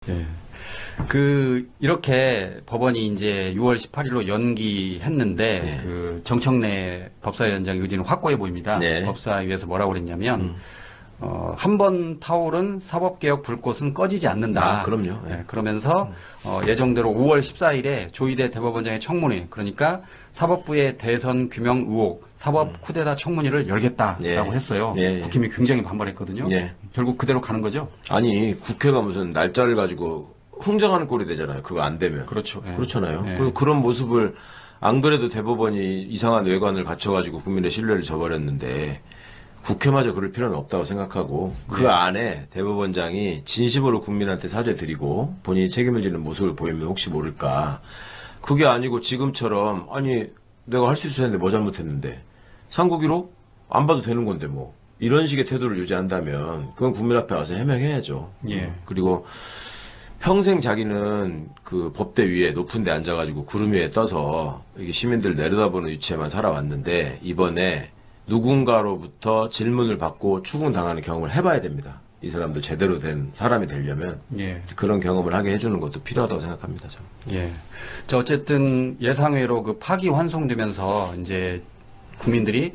예. 이렇게 법원이 이제 6월 18일로 연기했는데, 네. 정청래 법사위원장 의지는 확고해 보입니다. 네. 법사위에서 뭐라고 그랬냐면, 한 번 타오른 사법개혁 불꽃은 꺼지지 않는다. 그럼요. 예, 그러면서 예정대로 5월 14일에 조희대 대법원장의 청문회, 그러니까 사법부의 대선 규명 의혹, 사법 쿠데타 청문회를 열겠다라고 예. 했어요. 예. 국힘이 굉장히 반발했거든요. 예. 결국 그대로 가는 거죠. 아니 국회가 무슨 날짜를 가지고 흥정하는 꼴이 되잖아요. 그거 안 되면. 그렇죠. 예. 그렇잖아요. 예. 그런 모습을 안 그래도 대법원이 이상한 외관을 갖춰가지고 국민의 신뢰를 저버렸는데 국회마저 그럴 필요는 없다고 생각하고 그 안에 대법원장이 진심으로 국민한테 사죄드리고 본인이 책임을 지는 모습을 보이면 혹시 모를까. 그게 아니고 지금처럼 아니 내가 할 수 있었는데 뭐 잘못했는데 상고기록 안 봐도 되는 건데 뭐 이런 식의 태도를 유지한다면 그건 국민 앞에 와서 해명해야죠. 예. 그리고 평생 자기는 그 법대 위에 높은 데 앉아가지고 구름 위에 떠서 이게 시민들 내려다보는 위치에만 살아왔는데 이번에 누군가로부터 질문을 받고 추궁당하는 경험을 해봐야 됩니다. 이 사람도 제대로 된 사람이 되려면 예. 그런 경험을 하게 해주는 것도 필요하다고 생각합니다. 저는. 예. 자, 어쨌든 예상외로 파기 환송되면서 이제 국민들이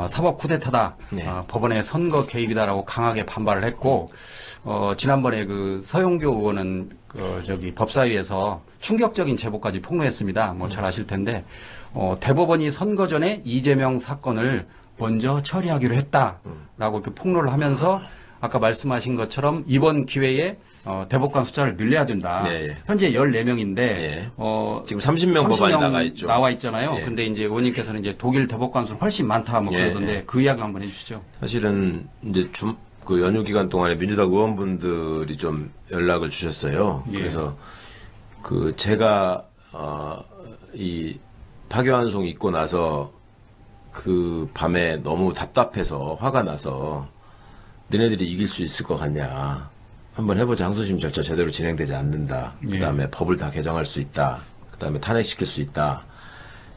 사법 쿠데타다, 네. 법원의 선거 개입이다라고 강하게 반발을 했고, 지난번에 서영교 의원은 법사위에서 충격적인 제보까지 폭로했습니다. 뭐 잘 아실 텐데, 대법원이 선거 전에 이재명 사건을 먼저 처리하기로 했다라고 이렇게 폭로를 하면서 아까 말씀하신 것처럼 이번 기회에 대법관 숫자를 늘려야 된다. 네. 현재 14명인데 네. 지금 30명 법안이 나가 있죠. 나와 있잖아요. 예. 근데 이제 의원님께서는 이제 독일 대법관 수는 훨씬 많다 뭐 예. 그러던데 그 이야기 한번 해주시죠. 사실은 이제 그 연휴 기간 동안에 민주당 의원분들이 좀 연락을 주셨어요. 예. 그래서 제가 이 파기환송 있고 나서 그 밤에 너무 답답해서 화가 나서 너네들이 이길 수 있을 것 같냐. 한번 해보자. 항소심 절차 제대로 진행되지 않는다. 예. 그 다음에 법을 다 개정할 수 있다. 그 다음에 탄핵시킬 수 있다.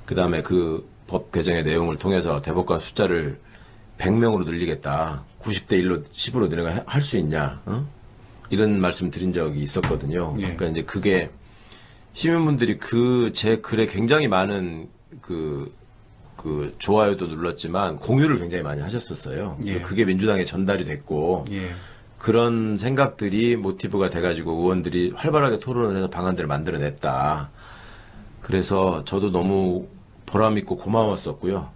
그 다음에 그 법 개정의 내용을 통해서 대법관 숫자를 100명으로 늘리겠다. 90대 1로 10으로 내려가 할 수 있냐. 이런 말씀 드린 적이 있었거든요. 예. 그러니까 이제 그게 시민분들이 제 글에 굉장히 많은 좋아요도 눌렀지만 공유를 굉장히 많이 하셨었어요. 예. 그게 민주당에 전달이 됐고 예. 그런 생각들이 모티브가 돼가지고 의원들이 활발하게 토론을 해서 방안들을 만들어냈다. 그래서 저도 너무 보람있고 고마웠었고요.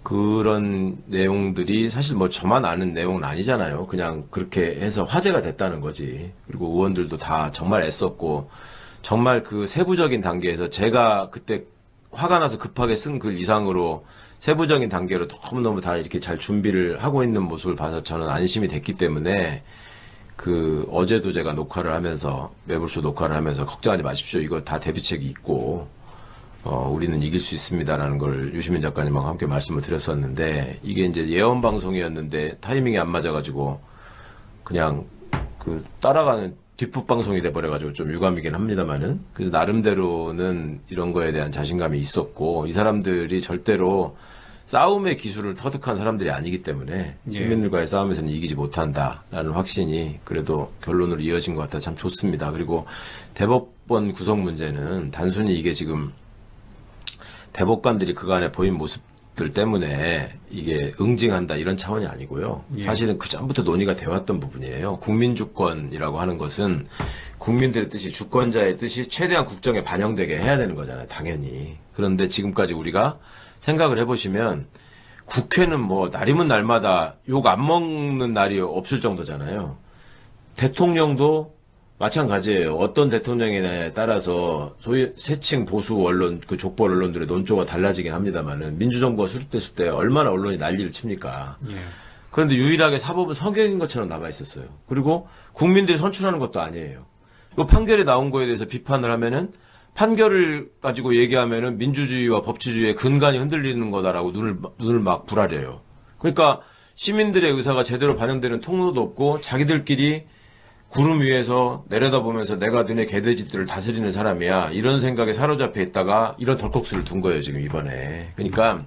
그런 내용들이 사실 뭐 저만 아는 내용은 아니잖아요. 그냥 그렇게 해서 화제가 됐다는 거지. 그리고 의원들도 다 정말 애썼고 정말 그 세부적인 단계에서 제가 그때 화가 나서 급하게 쓴 글 이상으로 세부적인 단계로 너무너무 다 이렇게 잘 준비를 하고 있는 모습을 봐서 저는 안심이 됐기 때문에 어제도 제가 녹화를 하면서 매불쇼 녹화를 하면서 걱정하지 마십시오. 이거 다 대비책이 있고 우리는 이길 수 있습니다라는 걸 유시민 작가님하고 함께 말씀을 드렸었는데 이게 이제 예언 방송이었는데 타이밍이 안 맞아가지고 그냥 따라가는 뒷북 방송이 돼버려가지고 좀 유감이긴 합니다만은 그래서 나름대로는 이런 거에 대한 자신감이 있었고 이 사람들이 절대로 싸움의 기술을 터득한 사람들이 아니기 때문에 예. 시민들과의 싸움에서는 이기지 못한다라는 확신이 그래도 결론으로 이어진 것 같아 참 좋습니다. 그리고 대법원 구성 문제는 단순히 이게 지금 대법관들이 그간에 보인 모습들 때문에 이게 응징한다 이런 차원이 아니고요. 예. 사실은 그 전부터 논의가 되어왔던 부분이에요. 국민주권이라고 하는 것은 국민들의 뜻이 주권자의 뜻이 최대한 국정에 반영되게 해야 되는 거잖아요. 당연히. 그런데 지금까지 우리가 생각을 해보시면 국회는 뭐 날이면 날마다 욕 안 먹는 날이 없을 정도잖아요. 대통령도 마찬가지예요. 어떤 대통령에 따라서 소위 세층 보수 언론, 족보 언론들의 논조가 달라지긴 합니다만은 민주정부가 수립됐을 때 얼마나 언론이 난리를 칩니까? 예. 그런데 유일하게 사법은 성경인 것처럼 남아 있었어요. 그리고 국민들이 선출하는 것도 아니에요. 그 판결이 나온 거에 대해서 비판을 하면은 판결을 가지고 얘기하면은 민주주의와 법치주의의 근간이 흔들리는 거다라고 눈을 막 부라려요. 그러니까 시민들의 의사가 제대로 반영되는 통로도 없고 자기들끼리 구름 위에서 내려다보면서 내가 너네 개돼지들을 다스리는 사람이야. 이런 생각에 사로잡혀 있다가 이런 덜컥수를 둔 거예요, 지금 이번에. 그러니까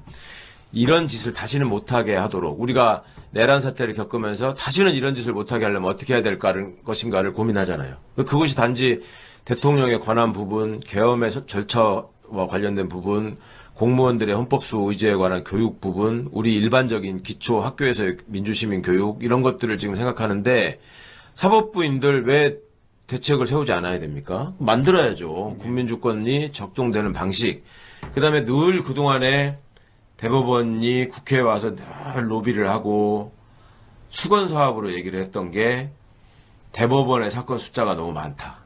이런 짓을 다시는 못하게 하도록 우리가 내란 사태를 겪으면서 다시는 이런 짓을 못하게 하려면 어떻게 해야 될 것인가를 고민하잖아요. 그것이 단지 대통령의 권한 부분, 계엄의 절차와 관련된 부분, 공무원들의 헌법수호 의제에 관한 교육 부분, 우리 일반적인 기초 학교에서의 민주시민 교육 이런 것들을 지금 생각하는데 사법부인들 왜 대책을 세우지 않아야 됩니까? 만들어야죠. 국민주권이 적용되는 방식. 그다음에 늘 그동안에 대법원이 국회에 와서 늘 로비를 하고 수건 사업으로 얘기를 했던 게 대법원의 사건 숫자가 너무 많다.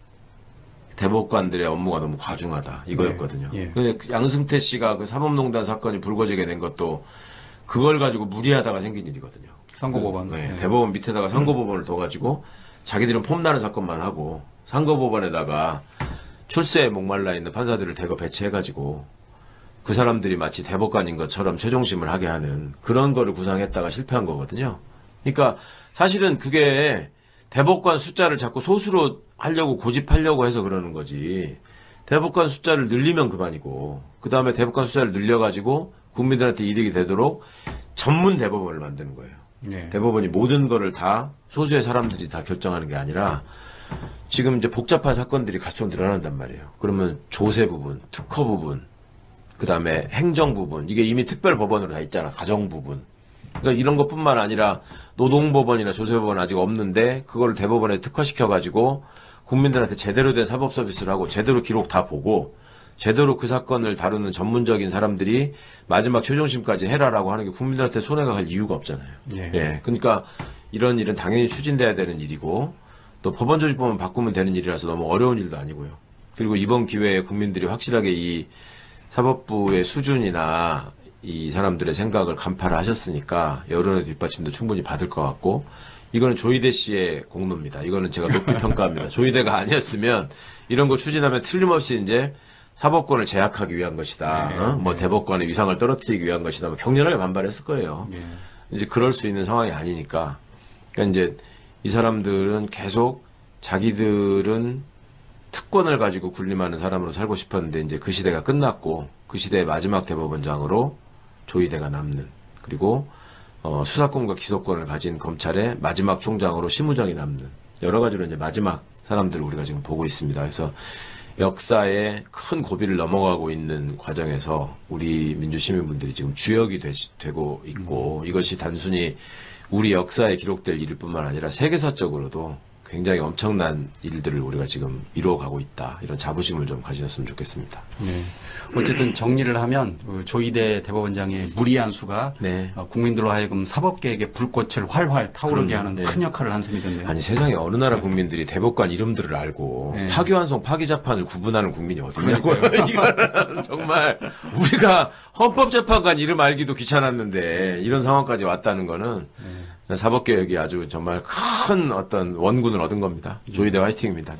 대법관들의 업무가 너무 과중하다. 이거였거든요. 예. 근데 양승태 씨가 그 사법농단 사건이 불거지게 된 것도 그걸 가지고 무리하다가 생긴 일이거든요. 선고법원. 네, 대법원 밑에다가 선고법원을 둬가지고 자기들은 폼나는 사건만 하고 선고법원에다가 출세에 목말라 있는 판사들을 대거 배치해가지고 그 사람들이 마치 대법관인 것처럼 최종심을 하게 하는 그런 거를 구상했다가 실패한 거거든요. 그러니까 사실은 그게 대법관 숫자를 자꾸 소수로 하려고 고집하려고 해서 그러는 거지. 대법관 숫자를 늘리면 그만이고 그 다음에 대법관 숫자를 늘려가지고 국민들한테 이득이 되도록 전문 대법원을 만드는 거예요. 네. 대법원이 모든 거를 다 소수의 사람들이 다 결정하는 게 아니라 지금 이제 복잡한 사건들이 각종 드러난단 말이에요. 그러면 조세 부분, 특허 부분, 그 다음에 행정 부분, 이게 이미 특별법원으로 다 있잖아. 가정 부분. 그러니까 이런 것뿐만 아니라 노동법원이나 조세법원 아직 없는데 그거를 대법원에 특화시켜가지고 국민들한테 제대로 된 사법 서비스를 하고 제대로 기록 다 보고 제대로 그 사건을 다루는 전문적인 사람들이 마지막 최종심까지 해라라고 하는 게 국민들한테 손해가 갈 이유가 없잖아요. 예. 예. 그러니까 이런 일은 당연히 추진돼야 되는 일이고 또 법원조직법만 바꾸면 되는 일이라서 너무 어려운 일도 아니고요. 그리고 이번 기회에 국민들이 확실하게 이 사법부의 수준이나 이 사람들의 생각을 간파를 하셨으니까 여론의 뒷받침도 충분히 받을 것 같고 이거는 조희대 씨의 공로입니다. 이거는 제가 높이 평가합니다. 조희대가 아니었으면 이런 거 추진하면 틀림없이 이제 사법권을 제약하기 위한 것이다. 네, 뭐 대법관의 위상을 떨어뜨리기 위한 것이다. 뭐 격렬하게 반발했을 거예요. 네. 이제 그럴 수 있는 상황이 아니니까. 그러니까 이제 이 사람들은 계속 자기들은 특권을 가지고 군림하는 사람으로 살고 싶었는데 이제 그 시대가 끝났고 그 시대의 마지막 대법원장으로 조희대가 남는 그리고 수사권과 기소권을 가진 검찰의 마지막 총장으로 심우정이 남는 여러 가지로 이제 마지막 사람들을 우리가 지금 보고 있습니다. 그래서 역사의 큰 고비를 넘어가고 있는 과정에서 우리 민주시민분들이 지금 주역이 되고 있고 이것이 단순히 우리 역사에 기록될 일일 뿐만 아니라 세계사적으로도 굉장히 엄청난 일들을 우리가 지금 이루어가고 있다. 이런 자부심을 좀 가지셨으면 좋겠습니다. 네. 어쨌든 정리를 하면 조희대 대법원장의 무리한 수가 네. 국민들로 하여금 사법개혁의 불꽃을 활활 타오르게 그럼요. 하는 네. 큰 역할을 한 셈이 됐네요. 아니 세상에 어느 나라 국민들이 대법관 이름들을 알고 네. 파기환송 파기자판을 구분하는 국민이 어디냐고요. 이거는 정말 우리가 헌법재판관 이름 알기도 귀찮았는데 이런 상황까지 왔다는 거는 사법개혁이 아주 정말 큰 어떤 원군을 얻은 겁니다. 조희대 화이팅입니다.